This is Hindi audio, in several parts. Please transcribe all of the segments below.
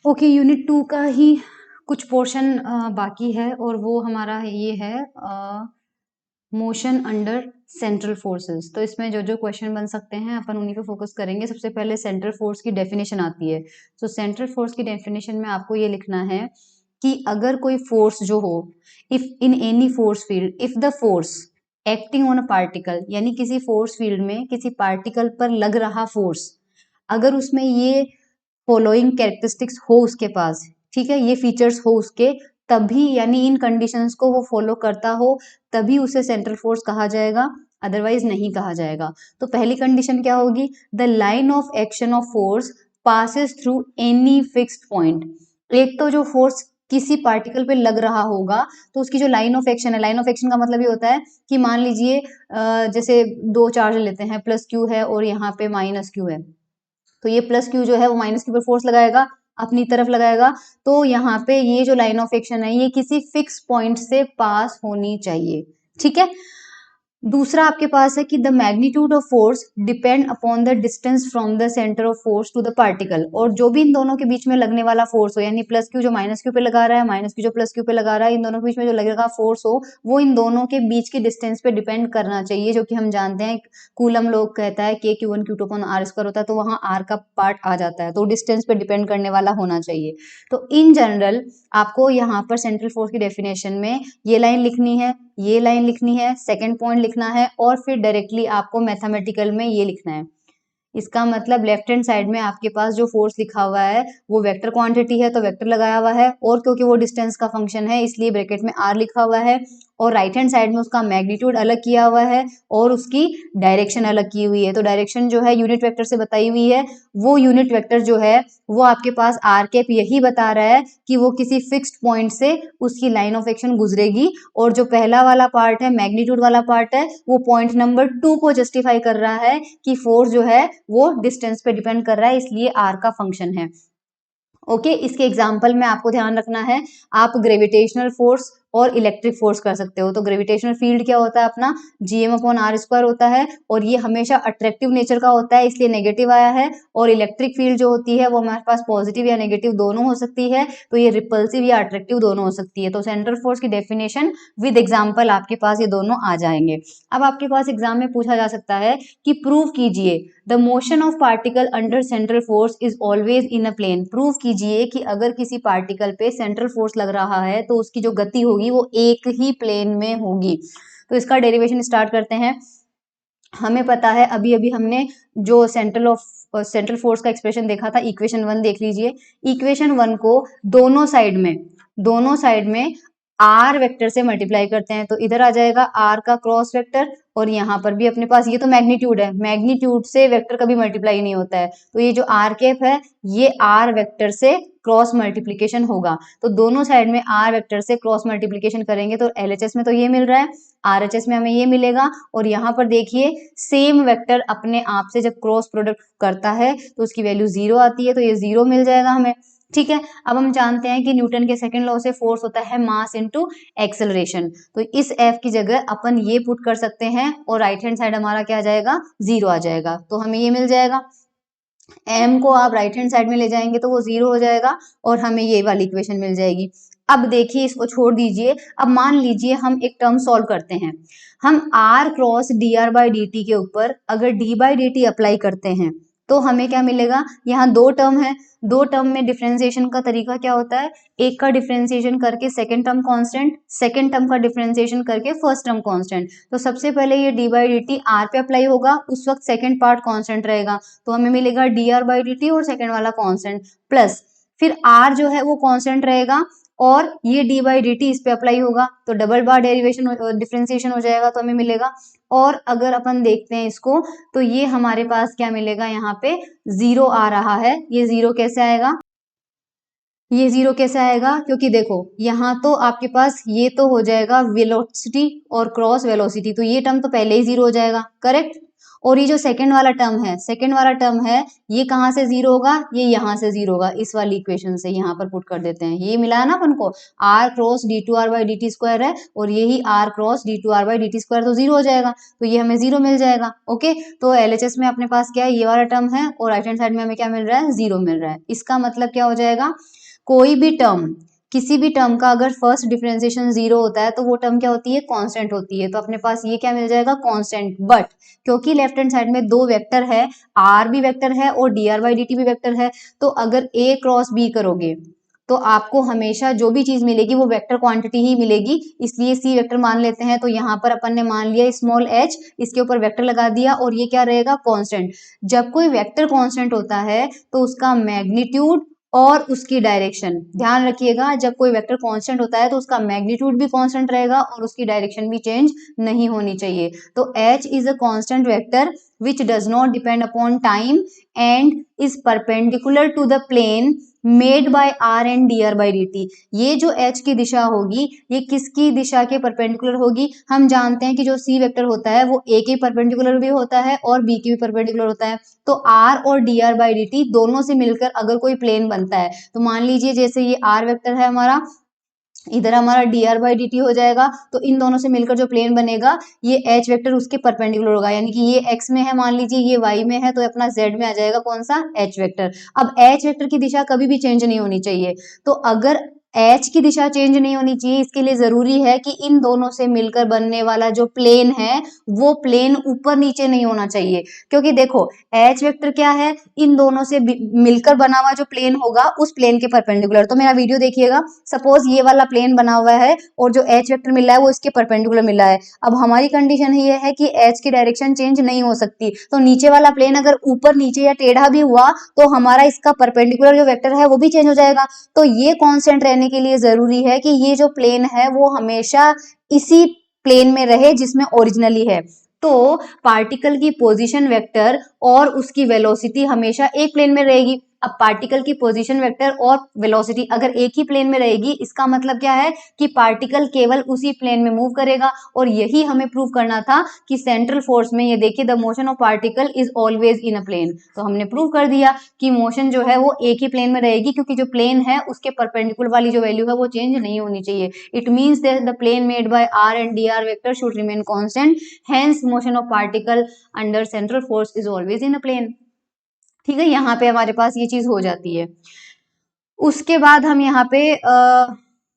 ओके, यूनिट 2 का ही कुछ पोर्शन बाकी है और वो हमारा ये है मोशन अंडर सेंट्रल फोर्सेस। तो इसमें जो जो क्वेश्चन बन सकते हैं अपन उन्हीं पे फोकस करेंगे। सबसे पहले सेंट्रल फोर्स की डेफिनेशन आती है। तो सेंट्रल फोर्स की डेफिनेशन में आपको ये लिखना है कि अगर कोई फोर्स जो हो, if in any force field, if the force acting on a particle, यानी किसी फोर्स फील्ड में किसी पार्टिकल पर लग रहा फोर्स, अगर उसमें ये फॉलोइंग कैरेक्टरिस्टिक्स हो उसके पास, ठीक है, ये फीचर्स हो उसके, तभी, यानी इन कंडीशंस को वो फॉलो करता हो, तभी उसे सेंट्रल फोर्स कहा जाएगा, अदरवाइज नहीं कहा जाएगा। तो पहली कंडीशन क्या होगी? The line of action of force passes through any fixed point. एक तो जो फोर्स किसी पार्टिकल पे लग रहा होगा, तो उसकी जो लाइन ऑफ एक्शन है, लाइन ऑफ एक्शन का मतलब ये होता है कि मान लीजिए जैसे दो चार्ज लेते हैं, प्लस क्यू है और यहाँ पे माइनस क्यू है, तो ये प्लस क्यू जो है वो माइनस क्यू पर फोर्स लगाएगा, अपनी तरफ लगाएगा। तो यहाँ पे ये जो लाइन ऑफ एक्शन है ये किसी फिक्स पॉइंट से पास होनी चाहिए, ठीक है। दूसरा आपके पास है कि the magnitude of force depend upon the distance from the centre of force to the particle. और जो भी इन दोनों के बीच में लगने वाला फोर्स हो, यानी प्लस क्यू जो माइनस क्यू पे लगा रहा है, माइनस क्यू जो प्लस क्यू पे लगा रहा है, इन दोनों के बीच में जो लगेगा फोर्स हो, वो इन दोनों के बीच की डिस्टेंस पे डिपेंड करना चाहिए, जो कि हम जानते हैं कूलम लोग कहता है के Q one Q two upon R square होता है, तो वहां आर का पार्ट आ जाता है, तो डिस्टेंस पे डिपेंड करने वाला होना चाहिए। तो इन जनरल आपको यहाँ पर सेंट्रल फोर्स की डेफिनेशन में ये लाइन लिखनी है, ये लाइन लिखनी है, सेकंड पॉइंट लिखना है, और फिर डायरेक्टली आपको मैथमेटिकल में ये लिखना है। इसका मतलब लेफ्ट हैंड साइड में आपके पास जो फोर्स लिखा हुआ है वो वेक्टर क्वांटिटी है, तो वेक्टर लगाया हुआ है, और क्योंकि वो डिस्टेंस का फंक्शन है इसलिए ब्रैकेट में आर लिखा हुआ है, और राइट हैंड साइड में उसका मैग्नीट्यूड अलग किया हुआ है और उसकी डायरेक्शन अलग की हुई है। तो डायरेक्शन जो है यूनिट वेक्टर से बताई हुई है, वो यूनिट वेक्टर जो है वो आपके पास आर कैप यही बता रहा है कि वो किसी फिक्स्ड पॉइंट से उसकी लाइन ऑफ एक्शन गुजरेगी, और जो पहला वाला पार्ट है, मैग्नीट्यूड वाला पार्ट है, वो पॉइंट नंबर 2 को जस्टिफाई कर रहा है कि फोर्स जो है वो डिस्टेंस पे डिपेंड कर रहा है, इसलिए आर का फंक्शन है। ओके, इसके एग्जाम्पल में आपको ध्यान रखना है, आप ग्रेविटेशनल फोर्स और इलेक्ट्रिक फोर्स कर सकते हो। तो ग्रेविटेशनल फील्ड क्या होता है अपना, जीएम अपॉन आर स्क्वायर होता है, और ये हमेशा अट्रैक्टिव नेचर का होता है इसलिए नेगेटिव आया है। और इलेक्ट्रिक फील्ड जो होती है वो हमारे पास पॉजिटिव या नेगेटिव दोनों हो सकती है, तो ये रिपल्सिव या अट्रैक्टिव दोनों हो सकती है। तो सेंट्रल फोर्स की डेफिनेशन विद एग्जाम्पल आपके पास ये दोनों आ जाएंगे। अब आपके पास एग्जाम में पूछा जा सकता है कि प्रूव कीजिए the motion of particle under central force is always in a plane. Prove कीजिए कि अगर किसी पार्टिकल पे सेंट्रल फोर्स लग रहा है तो उसकी जो गति होगी वो एक ही प्लेन में होगी। तो इसका डेरिवेशन स्टार्ट करते हैं। हमें पता है, अभी अभी हमने जो सेंट्रल फोर्स का एक्सप्रेशन देखा था, इक्वेशन 1 देख लीजिए। इक्वेशन 1 को दोनों साइड में आर वेक्टर से मल्टीप्लाई करते हैं, तो इधर आ जाएगा आर का क्रॉस वेक्टर, और यहाँ पर भी अपने पास ये तो मैग्नीट्यूड है, मैग्नीट्यूड से वेक्टर कभी मल्टीप्लाई नहीं होता है, तो ये जो आर कैप है ये आर वेक्टर से क्रॉस मल्टीप्लीकेशन होगा। तो दोनों साइड में आर वेक्टर से क्रॉस मल्टीप्लीकेशन करेंगे तो एलएचएस में तो ये मिल रहा है, आरएचएस में हमें ये मिलेगा, और यहाँ पर देखिए सेम वेक्टर अपने आप से जब क्रॉस प्रोडक्ट करता है तो उसकी वैल्यू 0 आती है, तो ये 0 मिल जाएगा हमें, ठीक है। अब हम जानते हैं कि न्यूटन के सेकंड लॉ से फोर्स होता है मास इनटू एक्सेलरेशन, तो इस एफ की जगह अपन ये पुट कर सकते हैं, और राइट हैंड साइड हमारा क्या आ जाएगा, 0 आ जाएगा, तो हमें ये मिल जाएगा। एम को आप राइट हैंड साइड में ले जाएंगे तो वो 0 हो जाएगा, और हमें ये वाली इक्वेशन मिल जाएगी। अब देखिए इसको छोड़ दीजिए, अब मान लीजिए हम एक टर्म सॉल्व करते हैं। हम r cross D R by D T के ऊपर अगर d by D T apply करते हैं तो हमें क्या मिलेगा, यहाँ दो टर्म है, दो टर्म में डिफरेंशिएशन का तरीका क्या होता है, एक का डिफरेंशिएशन करके second term constant, second term का डिफरेंशिएशन करके फर्स्ट टर्म कांस्टेंट। तो सबसे पहले ये D by D T R पे अप्लाई होगा, उस वक्त सेकंड पार्ट कांस्टेंट रहेगा, तो हमें मिलेगा D R by D T और सेकंड वाला कांस्टेंट, प्लस फिर आर जो है वो कांस्टेंट रहेगा, और ये डी बाई डी टी इस पे अप्लाई होगा, तो डबल बार डेरिवेशन डिफरेंशिएशन हो जाएगा, तो हमें मिलेगा। और अगर अपन देखते हैं इसको तो ये हमारे पास क्या मिलेगा, यहाँ पे 0 आ रहा है। ये 0 कैसे आएगा, ये 0 कैसे आएगा, क्योंकि देखो यहाँ तो आपके पास ये तो हो जाएगा वेलोसिटी और क्रॉस वेलोसिटी, तो ये टर्म तो पहले ही 0 हो जाएगा, करेक्ट। और ये जो सेकंड वाला टर्म है ये कहाँ से जीरो होगा, ये यहाँ से जीरो होगा, इस वाली इक्वेशन से यहाँ पर पुट कर देते हैं। ये मिला है ना अपन को, r cross D two R by D T square है और यही r cross D two R by D T square, तो जीरो हो जाएगा, तो ये हमें जीरो मिल जाएगा। ओके, तो LHS में अपने पास क्या है, ये वाला टर्म है और राइट हैंड साइड में हमें क्या मिल रहा है, जीरो मिल रहा है। इसका मतलब क्या हो जाएगा, कोई भी टर्म, किसी भी टर्म का अगर फर्स्ट डिफरेंशिएशन जीरो होता है तो वो टर्म क्या होती है, कांस्टेंट होती है। तो अपने पास ये क्या मिल जाएगा, कांस्टेंट। बट क्योंकि लेफ्ट हैंड साइड में दो वेक्टर है, r भी वेक्टर है और dr बाई dt भी वेक्टर है, तो अगर a क्रॉस b करोगे तो आपको हमेशा जो भी चीज मिलेगी वो वेक्टर क्वांटिटी ही मिलेगी, इसलिए c वेक्टर मान लेते हैं। तो यहाँ पर अपन ने मान लिया स्मॉल h, इसके ऊपर वेक्टर लगा दिया और ये क्या रहेगा, कांस्टेंट। जब कोई वेक्टर कांस्टेंट होता है तो उसका मैग्नीट्यूड और उसकी डायरेक्शन, ध्यान रखिएगा, जब कोई वेक्टर कांस्टेंट होता है तो उसका मैग्नीट्यूड भी कांस्टेंट रहेगा और उसकी डायरेक्शन भी चेंज नहीं होनी चाहिए। तो h is a constant vector which does not depend upon time and is perpendicular to the plane made by r and dr by dt। ये जो h की दिशा होगी ये किसकी दिशा के परपेंडिकुलर होगी, हम जानते हैं कि जो c वेक्टर होता है वो a के परपेंडिकुलर भी होता है और b के भी परपेंडिकुलर होता है। तो r और dr by dt दोनों से मिलकर अगर कोई प्लेन बनता है तो मान लीजिए जैसे ये r वेक्टर है हमारा, इधर हमारा dr बाई dt हो जाएगा, तो इन दोनों से मिलकर जो प्लेन बनेगा ये h वेक्टर उसके परपेंडिकुलर होगा, यानी कि ये x में है, मान लीजिए ये y में है, तो अपना z में आ जाएगा कौन सा, h वेक्टर। अब h वेक्टर की दिशा कभी भी चेंज नहीं होनी चाहिए, तो अगर h की दिशा चेंज नहीं होनी चाहिए, इसके लिए जरूरी है कि इन दोनों से मिलकर बनने वाला जो प्लेन है वो प्लेन ऊपर नीचे नहीं होना चाहिए। क्योंकि देखो h वेक्टर क्या है, इन दोनों से मिलकर बना हुआ जो प्लेन होगा उस प्लेन के परपेंडिकुलर। तो मेरा वीडियो देखिएगा, सपोज ये वाला प्लेन बना हुआ है और जो h वेक्टर मिला है वो इसके परपेंडिकुलर मिला है। अब हमारी कंडीशन ये है कि h की डायरेक्शन चेंज नहीं हो सकती, तो नीचे वाला प्लेन अगर ऊपर नीचे या टेढ़ा भी हुआ तो हमारा इसका परपेंडिकुलर जो वेक्टर है वो भी चेंज हो जाएगा। तो ये कांस्टेंट रहने के लिए जरूरी है कि ये जो प्लेन है वो हमेशा इसी प्लेन में रहे जिसमें ओरिजिनली है। तो पार्टिकल की पोजीशन वेक्टर और उसकी वेलोसिटी हमेशा एक प्लेन में रहेगी। अब पार्टिकल की पोजीशन वेक्टर और वेलोसिटी अगर एक ही प्लेन में रहेगी, इसका मतलब क्या है कि पार्टिकल केवल उसी प्लेन में मूव करेगा। और यही हमें प्रूव करना था कि सेंट्रल फोर्स में, ये देखिए, the motion of particle is always in a plane. तो हमने प्रूव कर दिया कि मोशन जो है वो एक ही प्लेन में रहेगी, क्योंकि जो प्लेन है उसके परपेंडिकुलर वाली जो वैल्यू है वो चेंज नहीं होनी चाहिए। It means that the plane made by r and dr vector should remain constant, hence motion of particle under central force is always in a plane. ठीक है, यहाँ पे हमारे पास ये चीज हो जाती है। उसके बाद हम यहाँ पे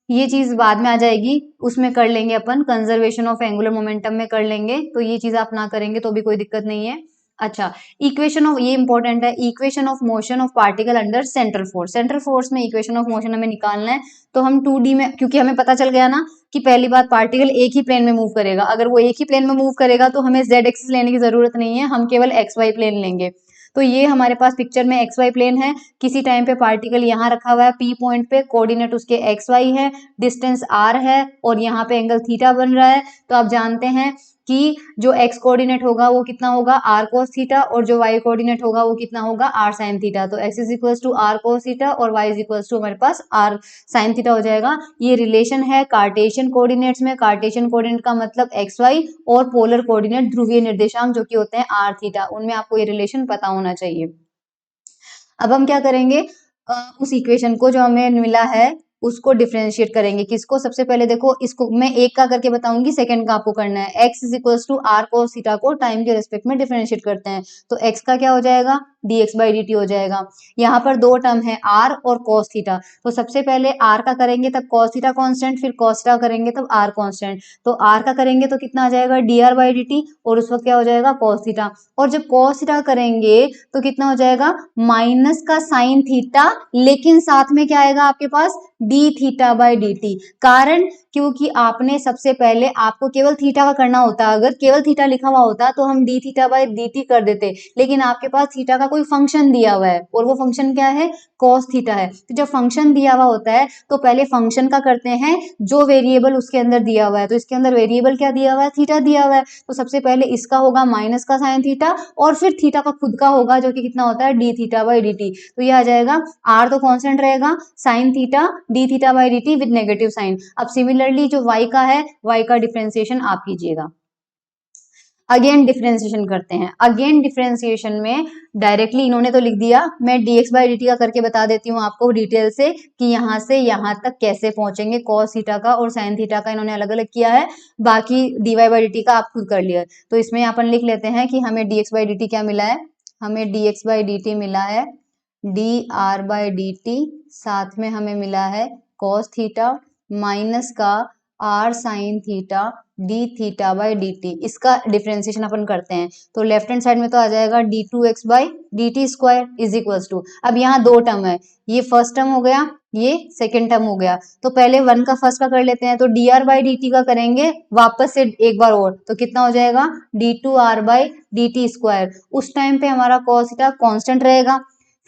ये चीज बाद में आ जाएगी, उसमें कर लेंगे अपन कंजर्वेशन ऑफ एंगुलर मोमेंटम में कर लेंगे, तो ये चीज आप ना करेंगे तो भी कोई दिक्कत नहीं है। अच्छा, इक्वेशन ऑफ, ये इंपॉर्टेंट है, equation of motion of particle under central force. Central force में इक्वेशन ऑफ मोशन हमें निकालना है, तो हम 2D में, क्योंकि हमें पता चल गया ना कि पहली बात पार्टिकल एक ही प्लेन में मूव करेगा, अगर वो एक ही प्लेन में मूव करेगा तो हमें z एक्सिस लेने की जरूरत नहीं है, हम केवल xy प्लेन लेंगे। तो ये हमारे पास पिक्चर में xy प्लेन है, किसी टाइम पे पार्टिकल यहाँ रखा हुआ है P पॉइंट पे, कोऑर्डिनेट उसके xy है, डिस्टेंस r है और यहाँ पे एंगल थीटा बन रहा है। तो आप जानते हैं कि जो x कोऑर्डिनेट होगा वो कितना होगा, r cos थीटा, और जो y कोऑर्डिनेट होगा वो कितना होगा, r sin थीटा। तो x is equals to r cos theta और y इज इक्वल्स टू हमारे पास r sin थीटा हो जाएगा। ये रिलेशन है कार्टेशियन कोऑर्डिनेट्स में। कार्टेशियन कोऑर्डिनेट का मतलब xy और पोलर कोऑर्डिनेट ध्रुवीय निर्देशांक जो कि होते हैं r थीटा, उनमें आपको ये रिलेशन पता होना चाहिए। अब हम क्या करेंगे, उस इक्वेशन को जो हमें मिला है उसको डिफरेंशिएट करेंगे। किसको, सबसे पहले देखो, इसको मैं एक का करके बताऊंगी, सेकंड का आपको करना है। x is equals to r cos theta को टाइम के रिस्पेक्ट में डिफरेंशिएट करते हैं, तो x का क्या हो जाएगा, dx बाई dt हो जाएगा। यहाँ पर दो टर्म है r और cos थीटा, तो सबसे पहले r का करेंगे तब cos थीटा कांस्टेंट, फिर cos थीटा करेंगे तब r कांस्टेंट। तो r का करेंगे तो कितना आ जाएगा, dr बाई dt, और उस वक्त क्या हो जाएगा, cos थीटा। और जब cos थीटा करेंगे तो कितना हो जाएगा, माइनस का sin थीटा, लेकिन साथ में क्या आएगा आपके पास, d थीटा बाई dt। कारण, क्योंकि आपने सबसे पहले, आपको केवल थीटा का करना होता, अगर केवल थीटा लिखा हुआ होता तो हम d थीटा बाई dt कर देते, लेकिन आपके पास थीटा का कोई फंक्शन दिया हुआ है और वो फंक्शन क्या है, cos थीटा है। तो जब फंक्शन दिया हुआ होता है तो पहले फंक्शन का करते हैं जो वेरिएबल उसके अंदर दिया हुआ है, तो इसके अंदर वेरिएबल क्या दिया हुआ है, थीटा दिया हुआ है। तो सबसे पहले इसका होगा माइनस का साइन थीटा और फिर थीटा का खुद का होगा जो कि कितना होता है, d थीटा बाई dt। तो ये आ जाएगा, r तो कांस्टेंट रहेगा, sine theta d theta by dt with negative sign. अब सिमिलरली जो y का है, y का डिफरेंशिएशन आप कीजिएगा। अगेन डिफरेंशिएशन करते हैं। अगेन डिफरेंशिएशन में डायरेक्टली इन्होंने तो लिख दिया, मैं dx बाई dt का करके बता देती हूँ आपको डिटेल से कि यहाँ से यहाँ तक कैसे पहुंचेंगे। cos थीटा का और sin थीटा का इन्होंने अलग अलग किया है, बाकी dy बाई dt का आप खुद कर लिया। तो इसमें अपन लिख लेते हैं कि हमें dx बाई dt क्या मिला है, हमें dx बाई dt मिला है dr बाई dt, साथ में हमें मिला है cos थीटा माइनस का r sin theta d theta by dt। इसका डिफरेंशिएशन अपन करते हैं तो लेफ्ट हैंड साइड में तो आ जाएगा d2x by dt square is equals to, अब यहाँ दो टर्म है, ये फर्स्ट टर्म हो गया, ये सेकेंड टर्म हो गया। तो पहले वन का फर्स्ट का कर लेते हैं, तो dr बाई dt का करेंगे वापस से एक बार और, तो कितना हो जाएगा d2r बाई dt स्क्वायर। उस टाइम पे हमारा cos थीटा कांस्टेंट रहेगा,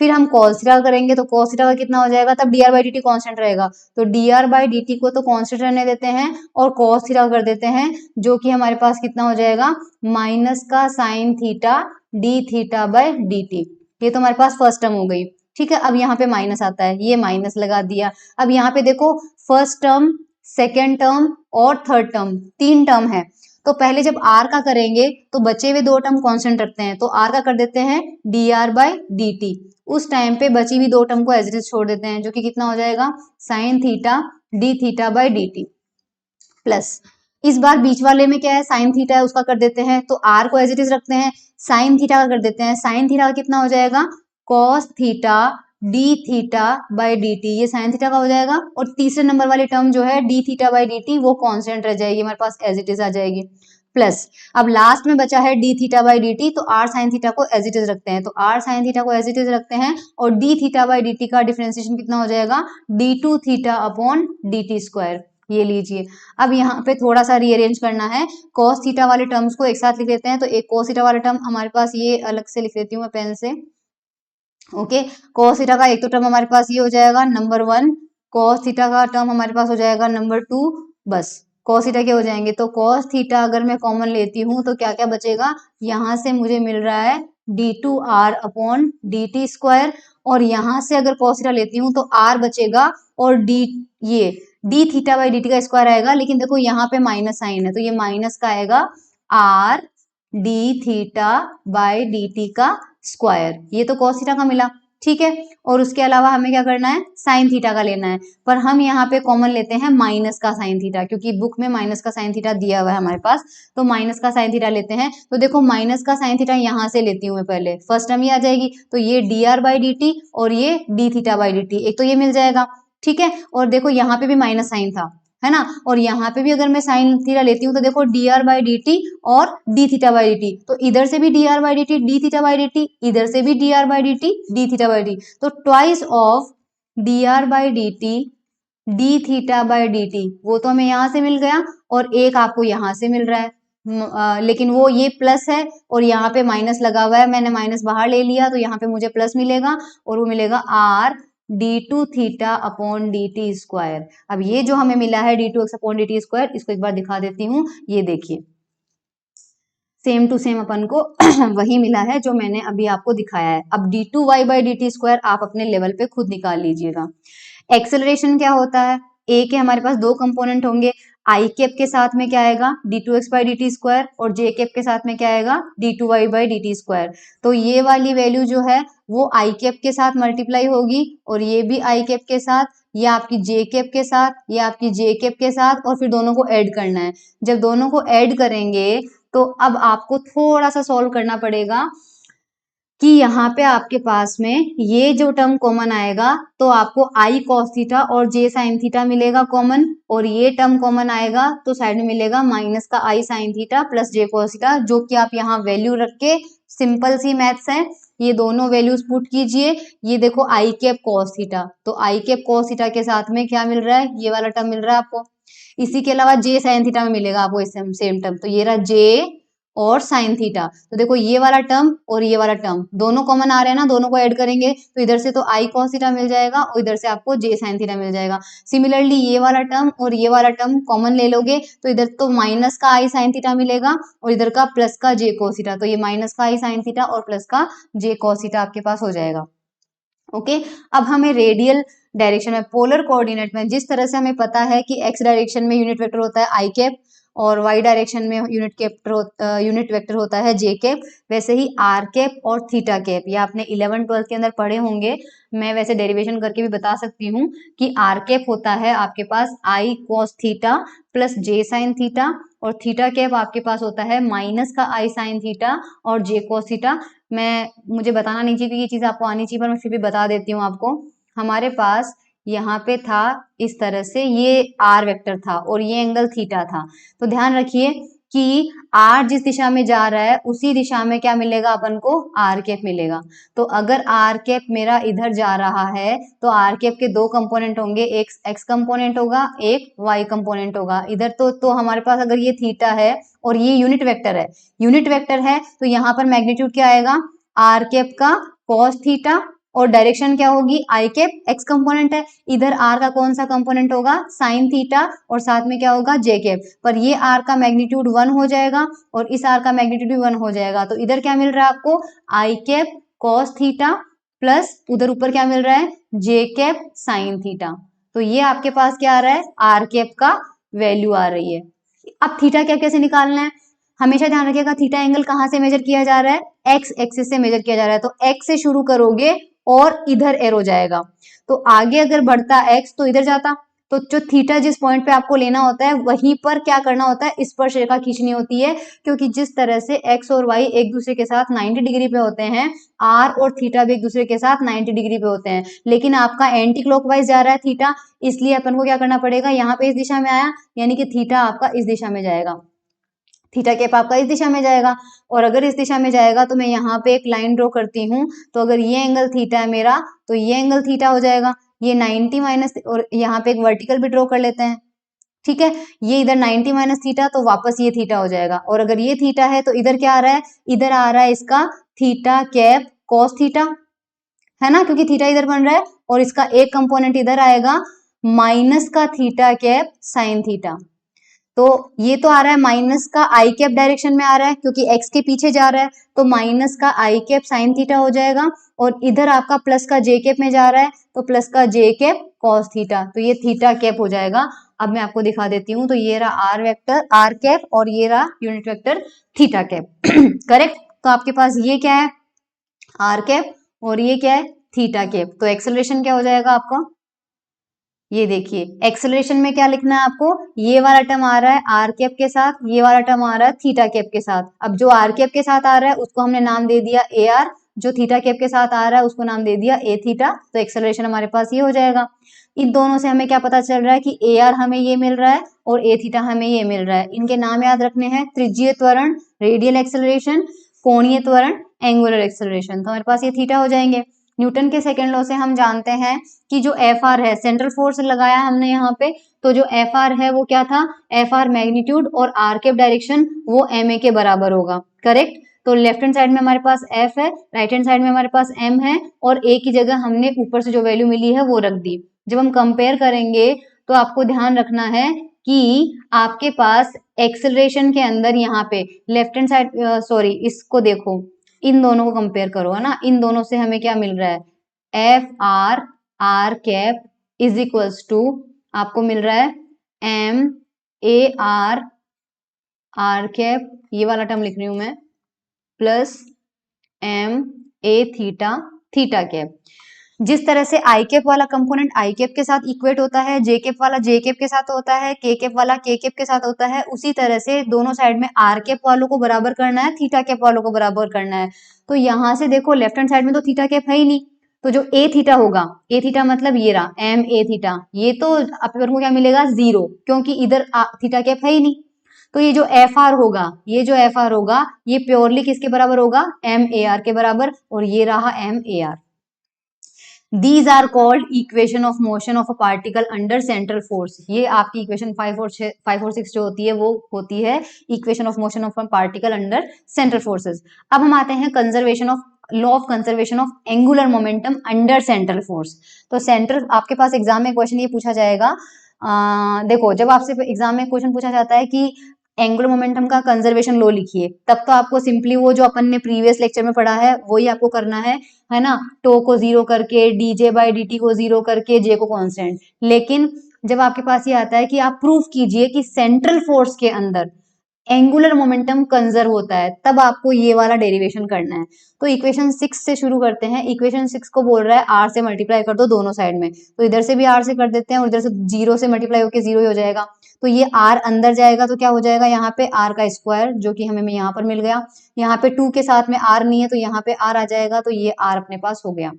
फिर हम cos थीटा करेंगे तो cos थीटा का कितना हो जाएगा, तब dr बाई dt कांस्टेंट रहेगा, तो dr बाई dt को तो कांस्टेंट रहने देते हैं और cos थीटा कर देते हैं, जो कि हमारे पास कितना हो जाएगा माइनस का sin theta d theta by dt। ये तो हमारे पास फर्स्ट टर्म हो गई, ठीक है। अब यहाँ पे माइनस आता है, ये माइनस लगा दिया। अब यहाँ पे देखो फर्स्ट टर्म, सेकेंड टर्म और थर्ड टर्म, तीन टर्म है। तो पहले जब r का करेंगे तो बचे हुए दो टर्म कांस्टेंट रखते हैं, तो r का कर देते हैं dr बाई dt। उस टाइम पे बची हुई दो टर्म को एज इट इज छोड़ देते हैं, जो कि कितना हो जाएगा sign theta d theta by dt plus, इस बार बीच वाले में क्या है साइन थीटा है, उसका कर देते हैं, तो r को एज इट इज रखते हैं, साइन थीटा का कर देते हैं, साइन थीटा का कितना हो जाएगा cos theta d theta by dt, ये साइन थीटा का हो जाएगा। और तीसरे नंबर वाली टर्म जो है d थीटा बाई dt वो कांस्टेंट रह जाएगी, हमारे पास एज इट इज आ जाएगी। प्लस अब लास्ट में बचा है d थीटा बाई dt, तो r साइन थीटा को एज इट इज रखते हैं, तो r साइन थीटा को एज इट इज रखते हैं और d थीटा बाई dt का डिफरेंशिएशन कितना हो जाएगा d2 theta upon dt square. ये लीजिए, अब यहाँ पे थोड़ा सा रीअरेंज करना है, cos थीटा वाले टर्म्स को एक साथ लिख लेते हैं, तो एक cos थीटा वाला टर्म हमारे पास ये अलग से लिख लेती हूँ मैं पेन से, ओके। cos थीटा का एक तो टर्म हमारे पास ये हो जाएगा नंबर 1, cos थीटा का टर्म हमारे पास हो जाएगा नंबर 2, बस cos थीटा के हो जाएंगे। तो cos थीटा अगर मैं कॉमन लेती हूँ तो क्या क्या बचेगा, यहाँ से मुझे मिल रहा है d2r अपॉन dt स्क्वायर, और यहाँ से अगर cos थीटा लेती हूँ तो r बचेगा और ये d थीटा बाई dt का स्क्वायर आएगा, लेकिन देखो यहाँ पे माइनस साइन है तो ये माइनस का आएगा r d theta by dt का स्क्वायर, ये तो cos थीटा का मिला, ठीक है। और उसके अलावा हमें क्या करना है साइन थीटा का लेना है, पर हम यहाँ पे कॉमन लेते हैं माइनस का साइन थीटा, क्योंकि बुक में माइनस का साइन थीटा दिया हुआ है हमारे पास, तो माइनस का साइन थीटा लेते हैं। तो देखो माइनस का साइन थीटा यहाँ से लेती हूँ मैं, पहले फर्स्ट टर्म ये आ जाएगी, तो ये dr बाई dt और ये d थीटा बाई dt, एक तो ये मिल जाएगा, ठीक है। और देखो यहाँ पे भी माइनस साइन था, है ना, और यहाँ पे भी अगर मैं साइन थीटा लेती हूँ तो देखो dr बाई dt और d थीटा बाई dt, तो इधर से भी dr by dt d theta by dt, इधर से भी dr by dt d theta by dt, तो twice of dr by dt d theta by dt वो तो हमें यहाँ से मिल गया, और एक आपको यहाँ से मिल रहा है, लेकिन वो ये प्लस है और यहाँ पे माइनस लगा हुआ है, मैंने माइनस बाहर ले लिया तो यहाँ पे मुझे प्लस मिलेगा, और वो मिलेगा r d2 theta upon dt square. अब ये जो हमें मिला है d2x अपॉन dt स्क्वायर, इसको एक बार दिखा देती हूँ, ये देखिए सेम टू सेम अपन को वही मिला है जो मैंने अभी आपको दिखाया है। अब d2y बाई dt स्क्वायर आप अपने लेवल पे खुद निकाल लीजिएगा। एक्सेलरेशन क्या होता है, a के हमारे पास दो कंपोनेंट होंगे, आई कैप के साथ में क्या आएगा d2x बाई dt स्क्वायर, और जे कैप के साथ में क्या आएगा d2y बाई dt स्क्वायर। तो ये वाली वैल्यू जो है वो आई कैप के साथ मल्टीप्लाई होगी, और ये भी आई कैप के साथ, ये आपकी जे कैप के साथ, ये आपकी जे कैप के साथ, और फिर दोनों को ऐड करना है। जब दोनों को ऐड करेंगे तो अब आपको थोड़ा सा सॉल्व करना पड़ेगा कि यहाँ पे आपके पास में ये जो टर्म कॉमन आएगा तो आपको आई कॉस थीटा और जे साइन थीटा मिलेगा कॉमन, और ये टर्म कॉमन आएगा तो साइड में मिलेगा माइनस का आई साइन थीटा प्लस जे कॉस थीटा, जो कि आप यहाँ वैल्यू रख के, सिंपल सी मैथ्स है, ये दोनों वैल्यूज पुट कीजिए। ये देखो आई कैप कॉस थीटा, तो आई कैप कॉस थीटा के साथ में क्या मिल रहा है, ये वाला टर्म मिल रहा है आपको। इसी के अलावा जे साइन थीटा में मिलेगा आपको सेम टर्म, तो ये रहा जे और साइन थीटा। तो देखो ये वाला टर्म और ये वाला टर्म दोनों कॉमन आ रहे हैं ना, दोनों को ऐड करेंगे तो इधर से तो आई कॉस थीटा मिल जाएगा और इधर से आपको जे साइन थीटा मिल जाएगा। सिमिलरली ये वाला टर्म और ये वाला टर्म कॉमन ले लोगे तो इधर तो माइनस का आई साइन थीटा मिलेगा और इधर का प्लस का जे कॉस थीटा, तो ये माइनस का आई साइन थीटा और प्लस का जे कॉस थीटा आपके पास हो जाएगा। ओके, अब हमें रेडियल डायरेक्शन में, पोलर कोऑर्डिनेट में, जिस तरह से हमें पता है कि एक्स डायरेक्शन में यूनिट वेक्टर होता है आई कैप, और वाई डायरेक्शन में यूनिट वेक्टर होता है जे कैप, वैसे ही आर कैप और थीटा कैप ये आपने 11th-12th के अंदर पढ़े होंगे। मैं वैसे डेरिवेशन करके भी बता सकती हूँ कि आर कैप होता है आपके पास I cos theta plus J sine theta, और थीटा कैप आपके पास होता है माइनस का आई साइन थीटा और जे कॉस थीटा। मुझे बताना नहीं चाहिए कि ये चीज आपको आनी चाहिए, पर मैं फिर भी बता देती हूँ आपको। हमारे पास यहाँ पे था इस तरह से, ये आर वेक्टर था और ये एंगल थीटा था। तो ध्यान रखिए कि आर जिस दिशा में जा रहा है उसी दिशा में क्या मिलेगा अपन को, आर कैप मिलेगा। तो अगर आर कैप मेरा इधर जा रहा है तो आर कैप के दो कंपोनेंट होंगे, एक एक्स कंपोनेंट होगा, एक वाई कंपोनेंट होगा। इधर तो हमारे पास अगर ये थीटा है और ये यूनिट वेक्टर है तो यहाँ पर मैग्नीट्यूड क्या आएगा, आर कैप का कॉस थीटा, और डायरेक्शन क्या होगी, आई कैप, एक्स कंपोनेंट है। इधर आर का कौन सा कंपोनेंट होगा, साइन थीटा, और साथ में क्या होगा, जे कैप। पर ये आर का मैग्नीट्यूड 1 हो जाएगा और इस आर का मैग्नीट्यूड भी 1 हो जाएगा। तो इधर क्या मिल रहा है आपको, आई कैप कॉस थीटा प्लस उधर ऊपर क्या मिल रहा है, जे कैप साइन थीटा। तो ये आपके पास क्या आ रहा है, आर कैप का वैल्यू आ रही है। अब थीटा कैप कैसे निकालना है, हमेशा ध्यान रखिएगा थीटा एंगल कहाँ से मेजर किया जा रहा है, एक्स एक्सिस से मेजर किया जा रहा है। तो एक्स से शुरू करोगे और इधर एरो जाएगा, तो आगे अगर बढ़ता एक्स तो इधर जाता। तो जो थीटा जिस पॉइंट पे आपको लेना होता है वहीं पर क्या करना होता है, स्पर्श रेखा खींचनी होती है। क्योंकि जिस तरह से एक्स और वाई एक दूसरे के साथ 90 डिग्री पे होते हैं, आर और थीटा भी एक दूसरे के साथ 90 डिग्री पे होते हैं, लेकिन आपका एंटी क्लॉकवाइज जा रहा है थीटा, इसलिए अपन को क्या करना पड़ेगा, यहाँ पे इस दिशा में आया यानी कि थीटा आपका इस दिशा में जाएगा, थीटा कैप आपका इस दिशा में जाएगा। और अगर इस दिशा में जाएगा तो मैं यहाँ पे एक लाइन ड्रॉ करती हूँ, तो अगर ये एंगल थीटा है मेरा तो ये एंगल थीटा हो जाएगा, ये 90 माइनस, और यहाँ पे एक वर्टिकल भी ड्रॉ कर लेते हैं, ठीक है। ये इधर 90 माइनस थीटा तो वापस ये थीटा हो जाएगा। और अगर ये थीटा है तो इधर क्या आ रहा है, इधर आ रहा है इसका थीटा कैप कॉस थीटा, है ना, क्योंकि थीटा इधर बन रहा है, और इसका एक कंपोनेंट इधर आएगा माइनस का थीटा कैप साइन थीटा। तो ये तो आ रहा है माइनस का आई कैप डायरेक्शन में आ रहा है क्योंकि एक्स के पीछे जा रहा है, तो माइनस का आई कैप साइन थीटा हो जाएगा। और इधर आपका प्लस का जे कैप में जा रहा है तो प्लस का जे कैप कॉस थीटा, तो ये थीटा कैप हो जाएगा। अब मैं आपको दिखा देती हूँ, तो ये रहा आर वेक्टर आर कैप और ये रहा unit vector theta cap correct. तो आपके पास ये क्या है, आर कैप, और ये क्या है, थीटा कैप। तो एक्सेलरेशन क्या हो जाएगा आपका, ये देखिए एक्सेलरेशन में क्या लिखना है आपको, ये वाला टर्म आ रहा है आर कैप के साथ, ये वाला टर्म आ रहा है थीटा कैप के साथ। अब जो आर कैप के साथ आ रहा है उसको हमने नाम दे दिया ए आर, जो थीटा कैप के साथ आ रहा है उसको नाम दे दिया ए थीटा। तो एक्सेलरेशन हमारे पास ये हो जाएगा। इन दोनों से हमें क्या पता चल रहा है कि ए आर हमें ये मिल रहा है और ए थीटा हमें ये मिल रहा है। इनके नाम याद रखने हैं, त्रिज्यीय त्वरण रेडियल एक्सेलरेशन, कोणीय त्वरण एंगुलर एक्सेलरेशन। तो हमारे पास ये थीटा हो जाएंगे। न्यूटन के सेकेंड लॉ से हम जानते हैं कि जो एफ आर है, सेंट्रल फोर्स लगाया हमने यहाँ पे, तो जो एफ आर है वो क्या था, एफ आर मैग्नीट्यूड और आर कैप डायरेक्शन वो एम ए के बराबर होगा, करेक्ट। तो लेफ्ट हैंड साइड में हमारे पास एफ है, राइट हैंड साइड में हमारे पास एम है, और ए की जगह हमने ऊपर से जो वैल्यू मिली है वो रख दी। जब हम कंपेयर करेंगे तो आपको ध्यान रखना है कि आपके पास एक्सेलरेशन के अंदर यहाँ पे लेफ्ट हैंड साइड, सॉरी इसको देखो, इन दोनों को कंपेयर करो, है ना, इन दोनों से हमें क्या मिल रहा है, F R R cap is equals to आपको मिल रहा है M A R R cap, ये वाला टर्म लिख रही हूं मैं, plus M A theta theta cap. जिस तरह से आई कैप वाला कंपोनेंट आई कैप के साथ इक्वेट होता है, जे कैप वाला जे कैप के साथ होता है, के कैप वाला के कैप के साथ होता है, उसी तरह से दोनों साइड में आर कैप वालों को बराबर करना है, थीटा कैप वालों को बराबर करना है। तो यहां से देखो लेफ्ट हैंड साइड में तो थीटा कैप है ही नहीं, तो जो ए थीटा होगा, ए थीटा मतलब ये रहा एम ए थीटा, ये तो अपन को क्या मिलेगा, 0, क्योंकि इधर थीटा कैप है ही नहीं। तो ये जो एफ आर होगा, ये जो एफ आर होगा ये प्योरली किसके बराबर होगा, एम ए आर के बराबर, और ये रहा M A R. These are called equation of motion of a particle under central force। ये आपकी इक्वेशन 5 और 6 जो होती है वो होती है equation of motion of a particle under central forces. अब हम आते हैं conservation of law of conservation of angular momentum under central force. तो सेंट्रल, आपके पास एग्जाम में क्वेश्चन ये पूछा जाएगा, देखो जब आपसे एग्जाम में क्वेश्चन पूछा जाता है कि एंगुलर मोमेंटम का कंजर्वेशन लॉ लिखिए, तब तो आपको सिंपली वो जो अपन ने प्रीवियस लेक्चर में पढ़ा है वही आपको करना है ना, टो को 0 करके, डीजे बाई डी टी को 0 करके, जे को कांस्टेंट। लेकिन जब आपके पास ये आता है कि आप प्रूफ कीजिए कि सेंट्रल फोर्स के अंदर एंगुलर मोमेंटम कंजर्व होता है, तब आपको ये वाला डेरिवेशन करना है। तो इक्वेशन 6 से शुरू करते हैं। इक्वेशन 6 को बोल रहा है आर से मल्टीप्लाई कर दो दोनों साइड में, तो इधर से भी आर से कर देते हैं और इधर से 0 से मल्टीप्लाई होकर 0 ही हो जाएगा। तो ये आर अंदर जाएगा तो क्या हो जाएगा, यहाँ पे आर का स्क्वायर जो कि हमें यहाँ पर मिल गया। यहाँ पे 2 के साथ में आर नहीं है तो यहाँ पे आर आ जाएगा, तो ये आर अपने पास हो गया।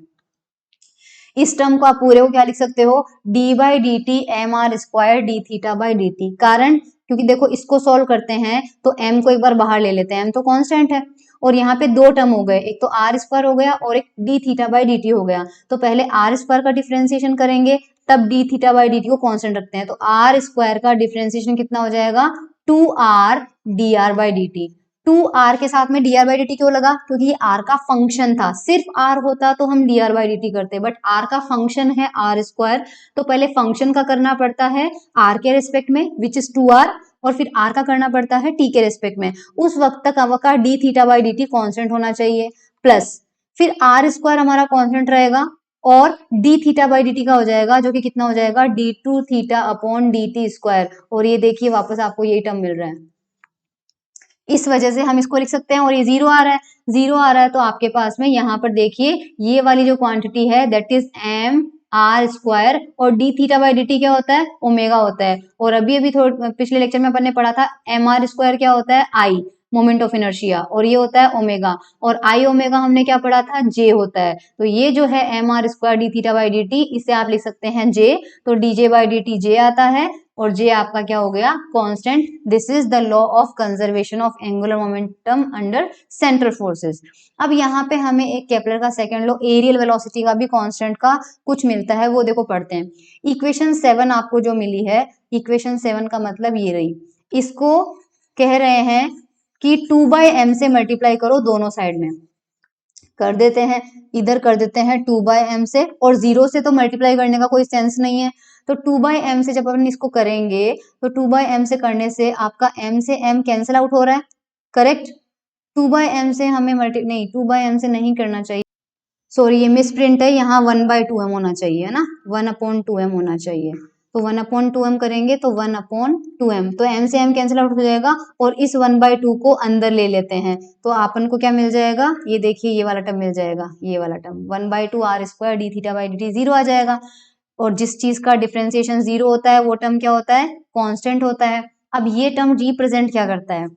इस टर्म को आप पूरे को क्या लिख सकते हो, D by D T M R square D theta by D T. कारण क्योंकि देखो इसको सॉल्व करते हैं तो m को एक बार बाहर ले लेते हैं, m तो कांस्टेंट है और यहाँ पे दो टर्म हो गए, एक तो आर स्क्वायर हो गया और एक D theta by D T हो गया। तो पहले आर स्क्वायर का डिफरेंशिएशन करेंगे तब D theta by D T को कांस्टेंट रखते हैं, तो आर स्क्वायर का डिफरेंशिएशन कितना हो जाएगा, 2r dr by D T. 2r के साथ में dr बाई डी टी क्यों लगा, क्योंकि ये r का फंक्शन था। सिर्फ r होता तो हम dr बाई डी टी करते, बट r का फंक्शन है आर स्क्वायर, तो पहले फंक्शन का करना पड़ता है r के रेस्पेक्ट में विच इज 2r, और फिर r का करना पड़ता है t के रेस्पेक्ट में। उस वक्त तक आपका D theta by D T constant होना चाहिए, प्लस फिर आर स्क्वायर हमारा कॉन्स्टेंट रहेगा और D theta by D T का हो जाएगा जो कि कितना हो जाएगा, D two theta upon D T square. और ये देखिए वापस आपको यही टर्म मिल रहा है, इस वजह से हम इसको लिख सकते हैं। और ये 0 आ रहा है, 0 आ रहा है तो आपके पास में यहाँ पर देखिए ये वाली जो क्वांटिटी है that is M R square, और D theta by D T क्या होता है, ओमेगा होता है। और अभी अभी थोड़ा पिछले लेक्चर में अपन ने पढ़ा था एम आर स्क्वायर क्या होता है, आई मोमेंट ऑफ इनर्शिया, और ये होता है ओमेगा, और आई ओमेगा हमने क्या पढ़ा था, जे होता है। तो ये जो है M R square D theta by D T, इसे आप लिख सकते हैं जे, तो D J by D T J आता है और जे आपका क्या हो गया, constant. This is the law of conservation of angular momentum under central forces. अब यहाँ पे हमें एक केपलर का सेकंड लॉ एरियल वेलोसिटी का भी कांस्टेंट का कुछ मिलता है, वो देखो पढ़ते हैं। इक्वेशन 7 आपको जो मिली है, इक्वेशन 7 का मतलब ये रही, इसको कह रहे हैं कि 2/m से मल्टीप्लाई करो दोनों साइड में। कर देते हैं, इधर कर देते हैं 2/m से, और 0 से तो मल्टीप्लाई करने का कोई सेंस नहीं है, तो 2/m से जब अपन इसको करेंगे तो 2/m से करने से आपका m से m कैंसिल आउट हो रहा है, करेक्ट। 2/m से हमें नहीं 2/m से नहीं करना चाहिए, सॉरी ये मिस प्रिंट है, यहाँ 1/2m होना चाहिए, है ना, 1/2m होना चाहिए। तो 1/2m करेंगे तो 1/2m, तो m से m कैंसिल आउट हो जाएगा और इस 1/2 को अंदर ले लेते हैं तो अपन को क्या मिल जाएगा, ये देखिए ये वाला टर्म मिल जाएगा, ये वाला term 1/2 R square D theta by D T 0 आ जाएगा। और जिस चीज का डिफरेंशिएशन 0 होता है वो टर्म क्या होता है, कांस्टेंट होता है। अब ये टर्म रिप्रेजेंट क्या करता है,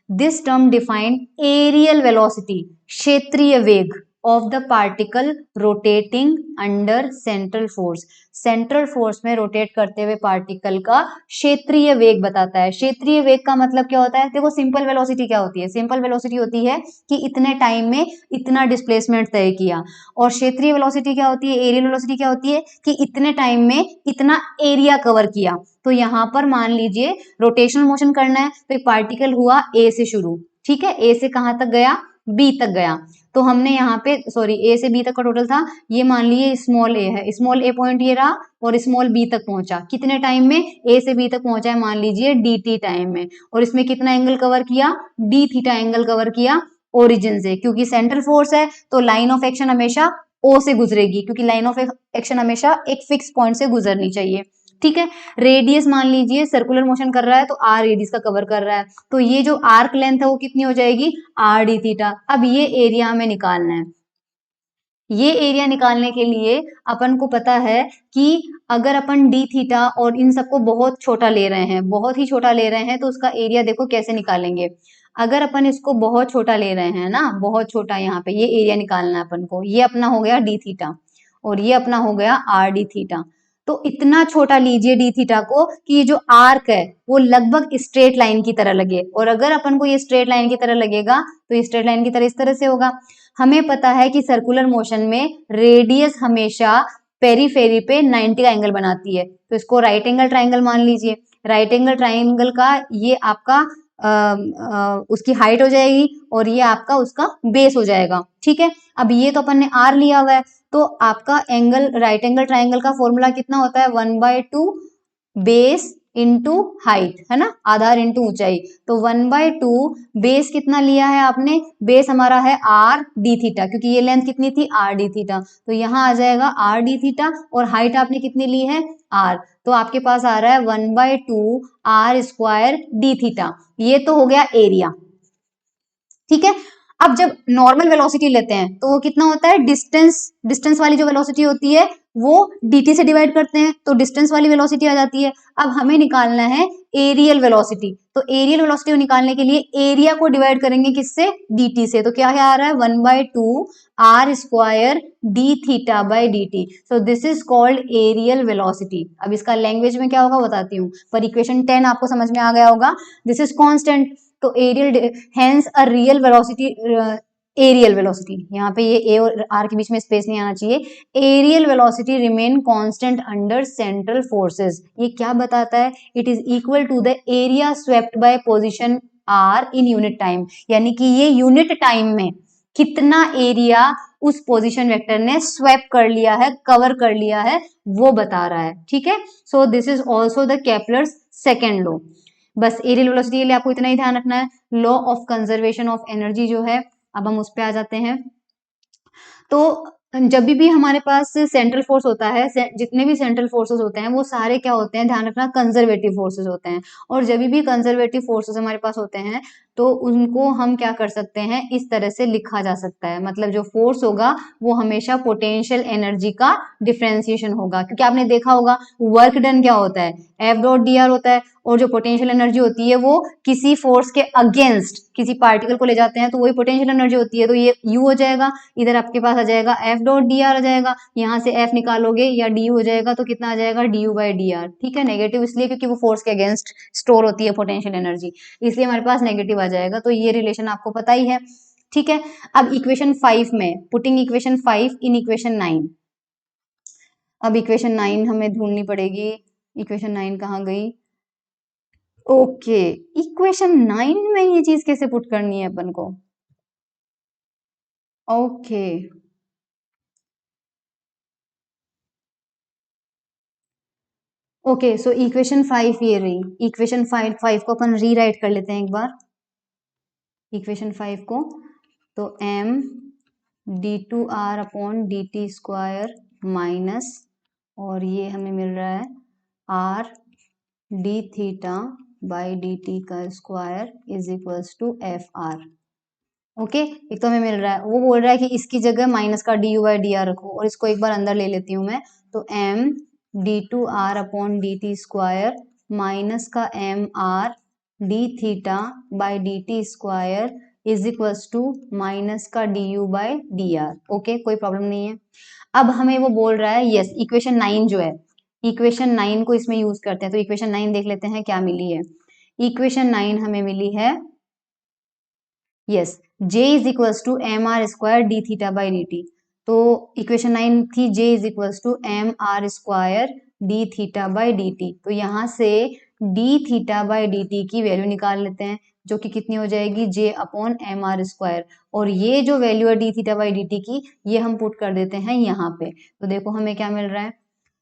this term define areal velocity, क्षेत्रीय वेग of the particle rotating under central force. Central force में रोटेट करते हुए पार्टिकल का क्षेत्रीय वेग बताता है। क्षेत्रीय वेग का मतलब क्या होता है, देखो सिंपल वेलोसिटी क्या होती है, सिंपल वेलोसिटी होती है कि इतने टाइम में इतना डिस्प्लेसमेंट तय किया, और क्षेत्रीय वेलोसिटी क्या होती है, एरियल वेलोसिटी क्या होती है कि इतने टाइम में इतना एरिया कवर किया। तो यहाँ पर मान लीजिए रोटेशनल मोशन करना है तो एक पार्टिकल हुआ ए से शुरू, ठीक है, ए से कहाँ तक गया, बी तक गया, तो हमने यहाँ पे सॉरी ए से बी तक का टोटल था, ये मान लीजिए स्मॉल ए है, स्मॉल ए पॉइंट ये रहा और स्मॉल बी तक पहुंचा, कितने टाइम में, ए से बी तक पहुंचा है मान लीजिए डी टी टाइम में, और इसमें कितना एंगल कवर किया, डी थीटा एंगल कवर किया ओरिजिन से, क्योंकि सेंट्रल फोर्स है तो लाइन ऑफ एक्शन हमेशा ओ से गुजरेगी, क्योंकि लाइन ऑफ एक्शन हमेशा एक फिक्स पॉइंट से गुजरनी चाहिए, ठीक है। रेडियस मान लीजिए सर्कुलर मोशन कर रहा है तो आर रेडियस का कवर कर रहा है, तो ये जो आर्क लेंथ है वो कितनी हो जाएगी, आर डी थीटा। अब ये एरिया हमें निकालना है, ये एरिया निकालने के लिए अपन को पता है कि अगर अपन डी थीटा और इन सबको बहुत छोटा ले रहे हैं, बहुत ही छोटा ले रहे हैं, तो उसका एरिया देखो कैसे निकालेंगे। अगर अपन इसको बहुत छोटा ले रहे हैं ना, बहुत छोटा, यहाँ पे ये एरिया निकालना है अपन को, ये अपना हो गया डी थीटा और ये अपना हो गया आर डी थीटा। तो इतना छोटा लीजिए डी थीटा को कि ये जो आर्क है वो लगभग स्ट्रेट लाइन की तरह लगे, और अगर अपन को ये स्ट्रेट लाइन की तरह लगेगा तो ये स्ट्रेट लाइन की तरह इस तरह से होगा। हमें पता है कि सर्कुलर मोशन में रेडियस हमेशा पेरीफेरी पे 90 का एंगल बनाती है, तो इसको राइट एंगल ट्राइंगल मान लीजिए। राइट एंगल ट्राइंगल का ये आपका उसकी हाइट हो जाएगी और ये आपका उसका बेस हो जाएगा, ठीक है। अब ये तो अपन ने आर लिया हुआ है, तो आपका एंगल राइट एंगल ट्राइंगल का फॉर्मूला कितना होता है, 1/2 बेस इंटू हाइट, है ना, आधार इंटू ऊंचाई। तो 1/2 बेस कितना लिया है आपने, बेस हमारा है आर डी थीटा, क्योंकि ये लेंथ कितनी थी आर डी थीटा, तो यहाँ आ जाएगा आर डी थीटा, और हाइट आपने कितनी ली है आर, तो आपके पास आ रहा है 1/2 आर स्क्वायर डी थीटा। ये तो हो गया एरिया, ठीक है। अब जब नॉर्मल वेलोसिटी लेते हैं तो वो कितना होता है, डिस्टेंस वाली जो वेलोसिटी होती है वो dt से डिवाइड करते हैं, तो डिस्टेंस वाली वेलोसिटी आ जाती है। अब हमें निकालना है एरियल वेलोसिटी, तो एरियल वेलोसिटी को निकालने के लिए एरिया को डिवाइड करेंगे किससे, dt से, तो क्या आ रहा है 1/2 R square D theta by D T. So this is called areal velocity. अब इसका लैंग्वेज में क्या होगा बताती हूँ, पर इक्वेशन 10 आपको समझ में आ गया होगा। दिस इज कांस्टेंट, तो areal hence a real velocity, areal velocity, यहाँ पे ये ए और आर के बीच में स्पेस नहीं आना चाहिए, areal velocity remain constant under central forces. ये क्या बताता है, it is equal to the area swept by position R in unit time, यानी कि ये यूनिट टाइम में कितना एरिया उस पोजीशन वेक्टर ने स्वेप कर लिया है, कवर कर लिया है, वो बता रहा है, ठीक है। सो this is also the Kepler's second law. बस एरियल वेलोसिटी के लिए आपको इतना ही ध्यान रखना है। Law of conservation of energy जो है, अब हम उस पर आ जाते हैं। तो जब भी हमारे पास सेंट्रल फोर्स होता है, जितने भी सेंट्रल फोर्सेस होते हैं वो सारे क्या होते हैं, ध्यान रखना, कंजर्वेटिव फोर्सेस होते हैं। और जब भी कंजर्वेटिव फोर्सेस हमारे पास होते हैं तो उनको हम क्या कर सकते हैं, इस तरह से लिखा जा सकता है, मतलब जो फोर्स होगा वो हमेशा पोटेंशियल एनर्जी का डिफरेंशिएशन होगा, क्योंकि आपने देखा होगा वर्क डन क्या होता है, एफ डॉट डी आर होता है, और जो पोटेंशियल एनर्जी होती है वो किसी फोर्स के अगेंस्ट किसी पार्टिकल को ले जाते हैं तो वही पोटेंशियल एनर्जी होती है, तो ये यू हो जाएगा, इधर आपके पास आ जाएगा एफ डॉट डी आर आ जाएगा, यहाँ से एफ निकालोगे या डी हो जाएगा, तो कितना आ जाएगा D U by D are, ठीक है। नेगेटिव इसलिए क्योंकि वो फोर्स के अगेंस्ट स्टोर होती है पोटेंशियल एनर्जी, इसलिए हमारे पास नेगेटिव आ जाएगा, तो ये रिलेशन आपको पता ही है, ठीक है। अब इक्वेशन 5 में पुटिंग इक्वेशन 5 इन इक्वेशन 9, अब इक्वेशन 9 हमें ढूंढनी पड़ेगी, इक्वेशन 9 कहाँ गई, ओके, इक्वेशन 9 में ये चीज कैसे पुट करनी है अपन को, ओके ओके, सो इक्वेशन 5 ये रही, इक्वेशन 5 को अपन रीराइट कर लेते हैं एक बार, इक्वेशन 5 को, तो m d2r upon D T square minus, और ये हमें मिल रहा है r D theta by D T का square is equals to F R, okay. एक तो हमें मिल रहा है, वो बोल रहा है कि इसकी जगह माइनस का D U by D are रखो, और इसको एक बार अंदर ले लेती हूँ मैं, तो m D two R upon D T square minus का m R D theta by D T square is equals to minus का D U by D R, okay, कोई प्रॉब्लम नहीं है। अब हमें वो बोल रहा है, यस, इक्वेशन 9 जो है, इक्वेशन 9 को इसमें यूज करते हैं, तो इक्वेशन 9 देख लेते हैं क्या मिली है। इक्वेशन 9 हमें मिली है, yes, J is equals to M R square D theta by D T, तो इक्वेशन 9 थी J is equals to M R square D theta by D T, तो यहाँ से D theta by D T की वैल्यू निकाल लेते हैं, जो कि कितनी हो जाएगी J upon M R square, और ये जो वैल्यू है D theta by D T की, ये हम पुट कर देते हैं यहाँ पे, तो देखो हमें क्या मिल रहा है,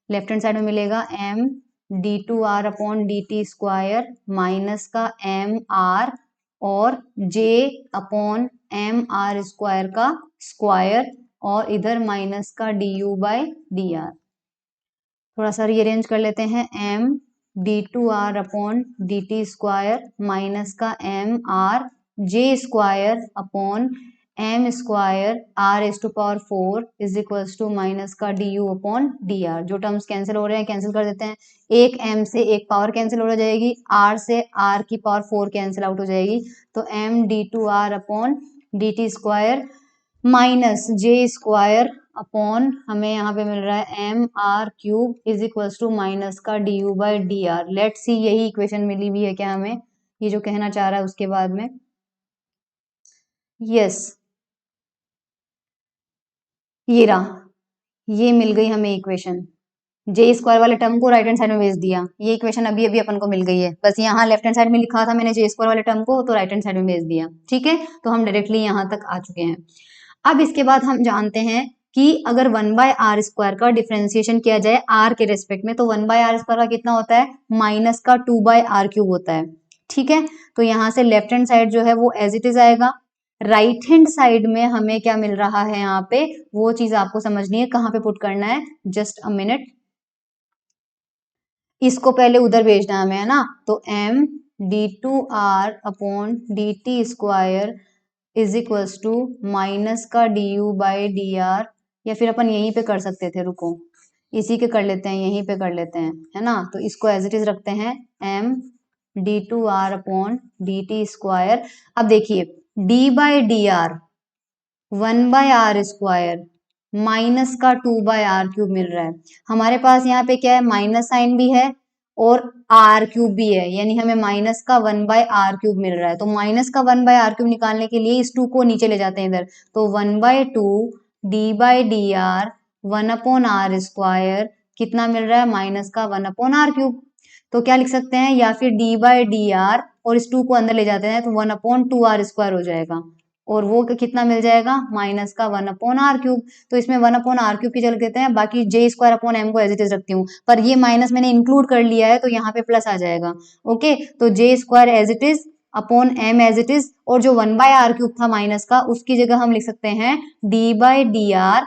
लेफ्ट हैंड साइड में मिलेगा m D two R upon D T square minus का एम आर और j upon M R square का स्क्वायर, और इधर माइनस का D U by D R, थोड़ा सा रीअरेंज कर लेते हैं, m D two R upon D T square minus का M R J square upon M square R S to power 4 is equals to minus का D U upon D are, जो टर्म्स कैंसिल हो रहे हैं कैंसिल कर देते हैं, एक m से एक पावर कैंसिल हो जाएगी, r से r की पावर 4 कैंसिल आउट हो जाएगी, तो m D two R upon D T square minus J square upon हमें यहाँ पे मिल रहा है M R cube is equals to minus का D U by D R. Let see यही इक्वेशन मिली हुई है क्या हमें, ये जो कहना चाह रहा है उसके बाद में, यस, ये रहा, ये मिल गई हमें इक्वेशन, जे स्क्वायर वाले टर्म को राइट हैंड साइड में भेज दिया, ये इक्वेशन अभी अभी अपन को मिल गई है, बस यहाँ लेफ्ट हैंड साइड में लिखा था मैंने जे स्क्वायर वाले टर्म को, तो राइट हैंड साइड में भेज दिया, ठीक है, तो हम डायरेक्टली यहाँ तक आ चुके हैं। अब इसके बाद हम जानते हैं कि अगर 1/r² का डिफरेंशिएशन किया जाए r के रेस्पेक्ट में, तो 1/r² का कितना होता है, माइनस का 2/r³ होता है। ठीक है, तो यहाँ से लेफ्ट हैंड साइड जो है वो एज इट इज आएगा। राइट हैंड साइड में हमें क्या मिल रहा है यहाँ पे, वो चीज आपको समझनी है, कहाँ पे पुट करना है, जस्ट अ मिनट। इसको पहले उधर भेजना है हमें, है ना, तो m d2r upon dt² is equals to minus का du/dr, या फिर अपन यहीं पे कर सकते थे, रुको इसी के कर लेते हैं, यहीं पे कर लेते हैं, है ना। तो इसको एज इट इज रखते हैं, m d2r अपॉन dt²। अब देखिए d/dr 1/r² माइनस का 2/r³ मिल रहा है। हमारे पास यहाँ पे क्या है, माइनस साइन भी है और r³ भी है, यानी हमें माइनस का 1/r³ मिल रहा है। तो माइनस का 1/r³ निकालने के लिए इस 2 को नीचे ले जाते हैं इधर, तो 1/2 d/dr 1/r² कितना मिल रहा है, माइनस का 1/r³। तो क्या लिख सकते हैं, या फिर d/dr और इस 2 को अंदर ले जाते हैं तो 1/2r² हो जाएगा, और वो कितना मिल जाएगा, माइनस का 1/r³। तो इसमें 1/r³ की जगह देते हैं, बाकी j²/m को एज इट इज रखती हूँ, पर ये माइनस मैंने इंक्लूड कर लिया है तो यहाँ पे प्लस आ जाएगा। ओके, तो j² as it is upon m as it is, और जो 1/r³ था माइनस का, उसकी जगह हम लिख सकते हैं d/dr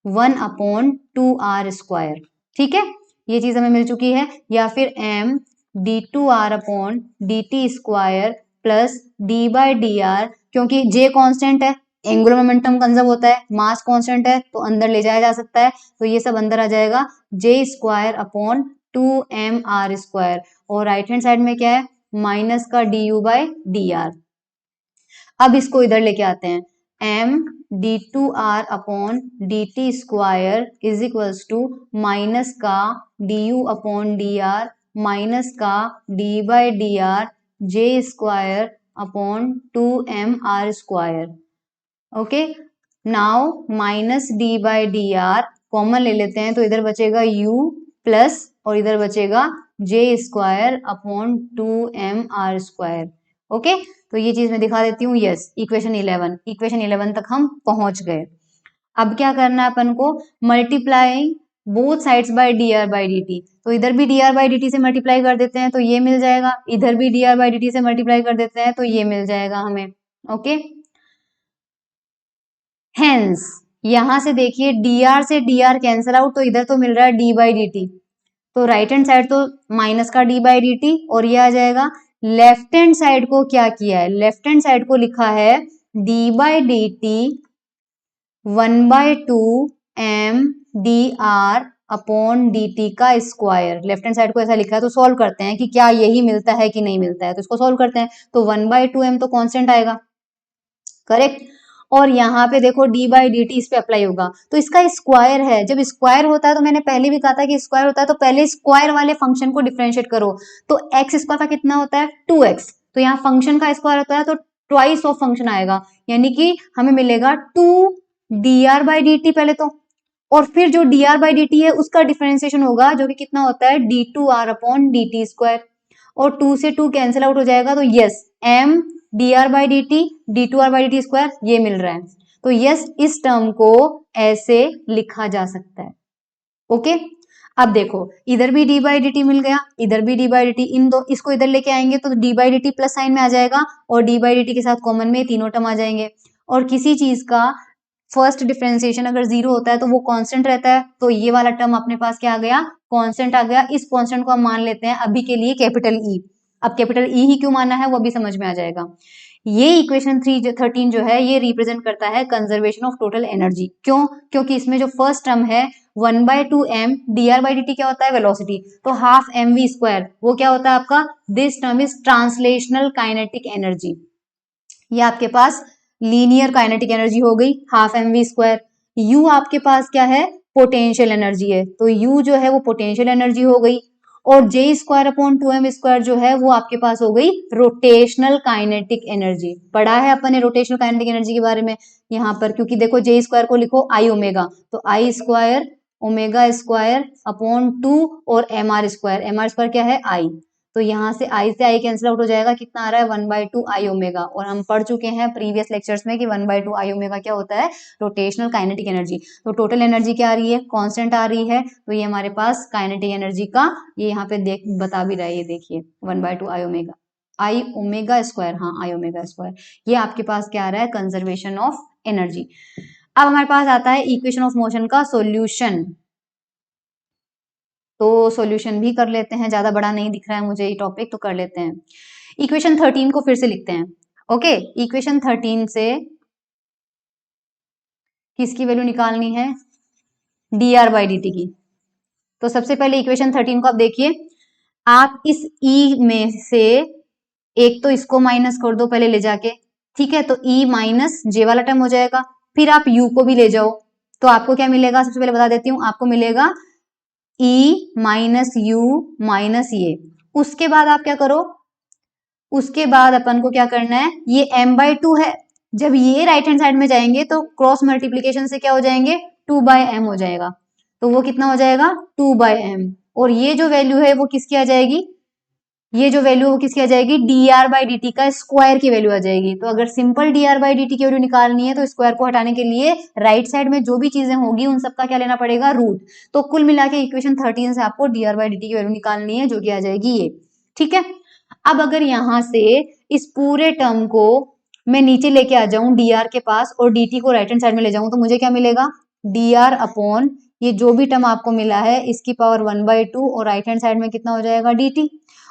1/2r²। ठीक है, ये चीज हमें मिल चुकी है। या फिर m d2r upon dt² plus d/dr, क्योंकि j कांस्टेंट है, एंगुलर मोमेंटम कंजर्व होता है, मास कांस्टेंट है, तो अंदर ले जाया जा सकता है, तो ये सब अंदर आ जाएगा, j² अपॉन 2mr²। और राइट हैंड साइड में क्या है, माइनस का du/dr। अब इसको इधर लेके आते हैं, m d2r upon dt² is equals to minus का du/dr माइनस का d/dr j² upon 2mr²। Okay, now minus d/dr common ले लेते हैं, तो इधर बचेगा u प्लस, और इधर बचेगा j² अपॉन 2mr²। ओके, तो ये चीज मैं दिखा देती हूँ। यस, इक्वेशन 11 तक हम पहुंच गए। अब क्या करना है अपन को, multiply both sides by dr/dt। तो इधर भी dr/dt से मल्टीप्लाई कर देते हैं तो ये मिल जाएगा, इधर भी dr/dt से मल्टीप्लाई कर देते हैं तो ये मिल जाएगा हमें। ओके, हेंस यहां से देखिए dr से dr कैंसिल आउट, तो इधर तो मिल रहा है d/dt, तो राइट हैंड साइड तो माइनस का d/dt और ये आ जाएगा। लेफ्ट हैंड साइड को क्या किया है, लेफ्ट हैंड साइड को लिखा है d/dt 1/2 mdr अपॉन dt का स्क्वायर। लेफ्ट हैंड साइड को ऐसा लिखा है, तो सॉल्व करते हैं कि क्या यही मिलता है कि नहीं मिलता है, तो इसको सॉल्व करते हैं। तो 1/2 m तो कांस्टेंट आएगा, करेक्ट, और यहाँ पे देखो d/dt इस पे अप्लाई होगा, तो इसका स्क्वायर है। जब स्क्वायर होता है, तो मैंने पहले भी कहा था कि स्क्वायर होता है तो पहले स्क्वायर वाले फंक्शन को डिफरेंशिएट करो, तो x² का कितना होता है, 2x, तो यहाँ फंक्शन का स्क्वायर होता है तो ट्वाइस ऑफ फंक्शन आएगा, यानी कि हमें मिलेगा 2dr/dt पहले तो, और फिर जो dr/dt है उसका डिफरेंशिएशन होगा, जो कि कितना होता है d2r अपॉन dt², और 2 से 2 कैंसिल आउट हो जाएगा, तो यस m dr/dt d2r/dt² ये मिल रहा है। तो यस, इस टर्म को ऐसे लिखा जा सकता है। ओके, अब देखो इधर भी d/dt मिल गया, इधर भी d/dt, इन दो इसको इधर लेके आएंगे तो d/dt प्लस साइन में आ जाएगा, और d/dt के साथ कॉमन में तीनों टर्म आ जाएंगे। और किसी चीज का फर्स्ट डिफरेंशिएशन अगर 0 होता है तो वो कांस्टेंट रहता है, तो ये वाला टर्म अपने पास क्या आ गया, कांस्टेंट आ गया। इस कांस्टेंट को हम मान लेते हैं अभी के लिए कैपिटल ई। अब कैपिटल ई ही क्यों माना है वो भी समझ में आ जाएगा। ये इक्वेशन 13 जो है ये रिप्रेजेंट करता है कंजर्वेशन ऑफ टोटल एनर्जी। क्यों, क्योंकि इसमें जो फर्स्ट टर्म है 1/2 m dr/dt क्या होता है, वेलोसिटी, तो हाफ mv², वो क्या होता है आपका, this term is translational kinetic energy. ये आपके पास लीनियर काइनेटिक एनर्जी हो गई, हाफ mv²। u आपके पास क्या है, पोटेंशियल एनर्जी है, तो u जो है वो पोटेंशियल एनर्जी हो गई, और j² अपॉन 2m² जो है वो आपके पास हो गई रोटेशनल काइनेटिक एनर्जी। पढ़ा है अपन ने रोटेशनल काइनेटिक एनर्जी के बारे में यहाँ पर, क्योंकि देखो j² को लिखो i ओमेगा, तो i² ओमेगा² अपॉन 2 और mr² क्या है i, तो यहाँ से I कैंसिल आउट हो जाएगा, कितना आ रहा है 1/2 I ओमेगा। और हम पढ़ चुके हैं प्रीवियस लेक्चर्स में कि 1/2 I ओमेगा क्या होता है, रोटेशनल काइनेटिक एनर्जी। तो टोटल एनर्जी क्या आ रही है, कांस्टेंट आ रही है, तो ये हमारे पास काइनेटिक एनर्जी का ये यहाँ पे देख बता भी रहा है, ये देखिए 1/2 I omega, I omega square, हाँ I ओमेगा स्क्वायर। ये आपके पास क्या आ रहा है, कंजर्वेशन ऑफ एनर्जी। अब हमारे पास आता है इक्वेशन ऑफ मोशन का सॉल्यूशन। तो सॉल्यूशन भी कर लेते हैं, ज्यादा बड़ा नहीं दिख रहा है मुझे ये टॉपिक, तो कर लेते हैं। इक्वेशन 13 को फिर से लिखते हैं। ओके, इक्वेशन 13 से किसकी वैल्यू निकालनी है, dr/dt की। तो सबसे पहले इक्वेशन 13 को आप देखिए, आप इस E में से एक तो इसको माइनस कर दो पहले ले जाके, ठीक है, तो E माइनस जे वाला टर्म हो जाएगा, फिर आप U को भी ले जाओ, तो आपको क्या मिलेगा, सबसे पहले बता देती हूँ, आपको मिलेगा E माइनस U माइनस ये। उसके बाद आप क्या करो, उसके बाद अपन को क्या करना है, ये m/2 है, जब ये राइट हैंड साइड में जाएंगे तो क्रॉस मल्टीप्लीकेशन से क्या हो जाएंगे, 2/m हो जाएगा, तो वो कितना हो जाएगा 2/m। और ये जो वैल्यू है वो किसकी आ जाएगी, ये जो वैल्यू वो किसकी आ जाएगी, dr/dt का स्क्वायर की वैल्यू आ जाएगी। तो अगर सिंपल dr/dt की वैल्यू निकालनी है तो स्क्वायर को हटाने के लिए राइट साइड में जो भी चीजें होगी उन सबका क्या लेना पड़ेगा, रूट। तो कुल मिला के इक्वेशन 13 से आपको dr/dt की वैल्यू निकालनी है, जो कि आ जाएगी ये, ठीक है। अब अगर यहां से इस पूरे टर्म को मैं नीचे लेके आ जाऊं dr के पास और dt को राइट हैंड साइड में ले जाऊं, तो मुझे क्या मिलेगा, dr अपॉन ये जो भी टर्म आपको मिला है इसकी पावर 1/2 और राइट हैंड साइड में कितना हो जाएगा dt।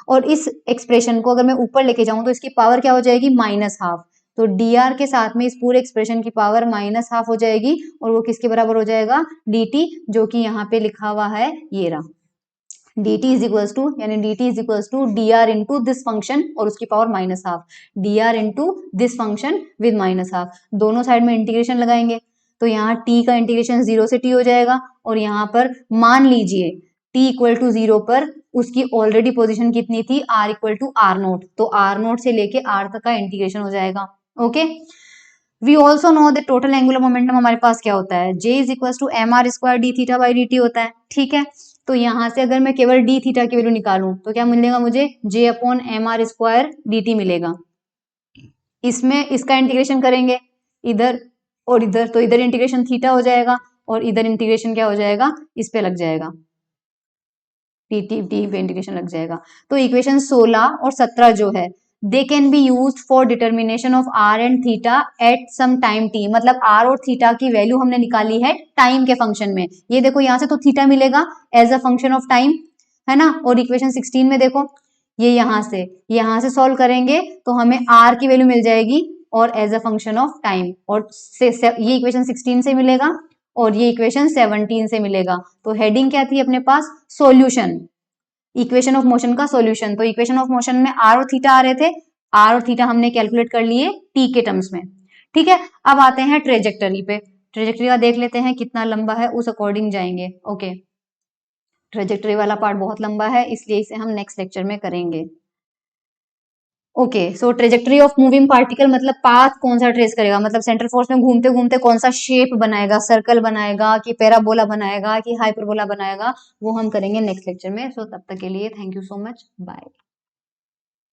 और इस एक्सप्रेशन को अगर मैं ऊपर लेके जाऊं तो इसकी पावर क्या हो जाएगी, -12। तो dr के साथ में इस पूरे एक्सप्रेशन की पावर -12 हो जाएगी, और वो किसके बराबर हो जाएगा, dt, जो कि यहाँ पे लिखा हुआ है ये रहा, dt इज इक्वल्स टू, यानी dt is equals to dr into this function और उसकी power -12, dr into this function with -12। दोनों साइड में इंटीग्रेशन लगाएंगे, तो यहाँ t का इंटीग्रेशन 0 से t हो जाएगा, और यहाँ पर मान लीजिए t इक्वल टू 0 पर उसकी ऑलरेडी पोजीशन कितनी थी, r इक्वल टू r0, तो r0 से लेके r तक का इंटीग्रेशन हो जाएगा। Okay, we also know the total angular momentum हमारे पास क्या होता है, J is equal to mr square D theta by dt होता है, ठीक है। तो यहाँ से अगर मैं केवल डी थीटा की वैल्यू निकालूं तो क्या मिलेगा मुझे, J upon mr square dt मिलेगा। इसमें इसका इंटीग्रेशन करेंगे इधर और इधर, तो इधर इंटीग्रेशन थीटा हो जाएगा और इधर इंटीग्रेशन क्या हो जाएगा, इस पे लग जाएगा, टी पे इंटीग्रेशन लग जाएगा। तो इक्वेशन 16 और 17 जो है, they can be used for determination of r and theta at some time t, मतलब r और थीटा की वैल्यू हमने निकाली है टाइम के फंक्शन में। ये देखो यहाँ से तो थीटा मिलेगा as a function of time, है ना। और इक्वेशन 16 में देखो, ये यहाँ से सॉल्व करेंगे तो हमें r की वैल्यू मिल जाएगी और as a function of time, और ये इक्वेशन 16 से मिलेगा और ये इक्वेशन 17 से मिलेगा। तो हेडिंग क्या थी अपने पास, सॉल्यूशन, इक्वेशन ऑफ मोशन का सॉल्यूशन। तो इक्वेशन ऑफ मोशन में r और थीटा आ रहे थे, r और थीटा हमने कैलकुलेट कर लिए t के टर्म्स में, ठीक है। अब आते हैं ट्रेजेक्टरी पे, ट्रेजेक्टरी का देख लेते हैं कितना लंबा है, उस अकॉर्डिंग जाएंगे। ओके, ट्रेजेक्टरी वाला पार्ट बहुत लंबा है, इसलिए इसे हम नेक्स्ट लेक्चर में करेंगे। Okay, so trajectory of moving particle, मतलब पाथ कौन सा ट्रेस करेगा, मतलब सेंट्रल फोर्स में घूमते घूमते कौन सा शेप बनाएगा, सर्कल बनाएगा कि पैराबोला बनाएगा कि हाइपरबोला बनाएगा, वो हम करेंगे नेक्स्ट लेक्चर में। सो तब तक के लिए thank you so much, bye.